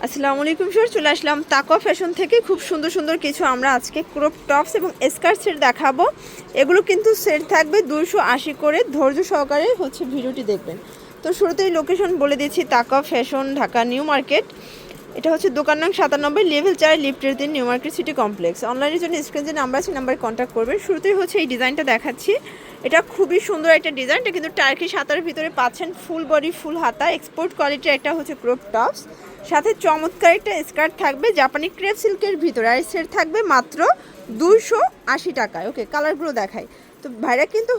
আসসালামু আলাইকুম স্যার, চলে আসলাম তাকওয়া ফ্যাশন থেকে। খুব সুন্দর সুন্দর কিছু আমরা আজকে ক্রপ টপস এবং স্কার্ট সেট দেখাবো। এগুলো কিন্তু সেট থাকবে 280 করে। ধৈর্য সহকারে ভিডিওটি দেখবেন। তো শুরুতেই লোকেশন বলে দিচ্ছি, তাকওয়া ফ্যাশন, ঢাকা নিউ মার্কেট। এটা হচ্ছে দোকান নং 97, লেভেল 4, লিফটের 3, নিউ মার্কেট সিটি কমপ্লেক্স। অনলাইনের জন্য স্ক্রিনে যে নাম্বার আছে নাম্বারে কন্ট্যাক্ট করবেন। শুরুতেই এই ডিজাইনটা দেখাচ্ছি। এটা খুবই সুন্দর একটা ডিজাইন। এটা কিন্তু টার্কি হাতার ভিতরে পাচ্ছেন, ফুল বডি ফুল হাতা, এক্সপোর্ট কোয়ালিটির একটা ক্রপ টপস। সাথে চমৎকার একটা স্কার্ট থাকবে জাপানি ক্রেপ সিল্কের ভিতরে। আর সেট থাকবে মাত্র 280 টাকায়। ওকে, কালারগুলো দেখাই। তো ভাইরা কিন্তু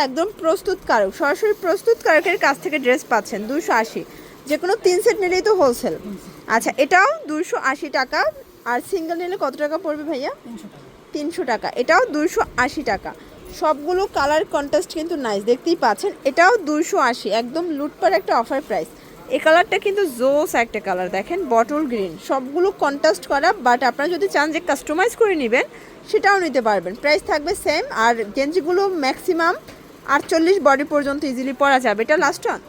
একদম প্রস্তুতকারক, সরাসরি প্রস্তুতকারকের কাছ থেকে ড্রেস পাচ্ছেন 280। যে কোনো 3 সেট নিলেই তো হোলসেল। আচ্ছা, এটাও 280 টাকা। আর সিঙ্গেল নিলে কত টাকা পড়বে ভাইয়া? 300 টাকা। এটাও 280 টাকা। সবগুলো কালার কন্ট্রাস্ট কিন্তু নাইস, দেখতেই পাচ্ছেন। এটাও 280, একদম লুটপার একটা অফার প্রাইস। এই কালারটা কিন্তু জোস একটা কালার, দেখেন বটল গ্রিন। সবগুলো কন্ট্রাস্ট করা, বাট আপনারা যদি চান যে কাস্টমাইজ করে নেবেন সেটাও নিতে পারবেন। প্রাইস থাকবে সেম। আর গেঞ্জিগুলো ম্যাক্সিমাম 48 বডি পর্যন্ত ইজিলি পরা যাবে। এটা লাস্ট অন।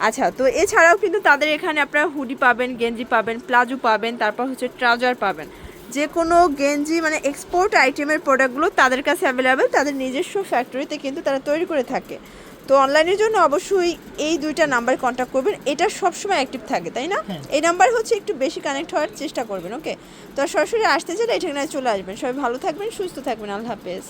আচ্ছা, তো এছাড়াও কিন্তু তাদের এখানে আপনারা হুডি পাবেন, গেঞ্জি পাবেন, প্লাজো পাবেন, তারপর ট্রাউজার পাবেন। যে কোনো গেঞ্জি এক্সপোর্ট আইটেমের প্রোডাক্টগুলো তাদের কাছে অ্যাভেলেবেল। তাদের নিজস্ব ফ্যাক্টরিতে কিন্তু তারা তৈরি করে থাকে। তো অনলাইনের জন্য অবশ্যই এই দুইটা নাম্বার কন্ট্যাক্ট করবেন। এটা সবসময় অ্যাক্টিভ থাকে, তাই না? এই নাম্বার একটু বেশি কানেক্ট হওয়ার চেষ্টা করবেন। ওকে, তো সরাসরি আসতে চাইলে এখানে চলে আসবেন। সবাই ভালো থাকবেন, সুস্থ থাকবেন। আল্লাহ হাফেজ।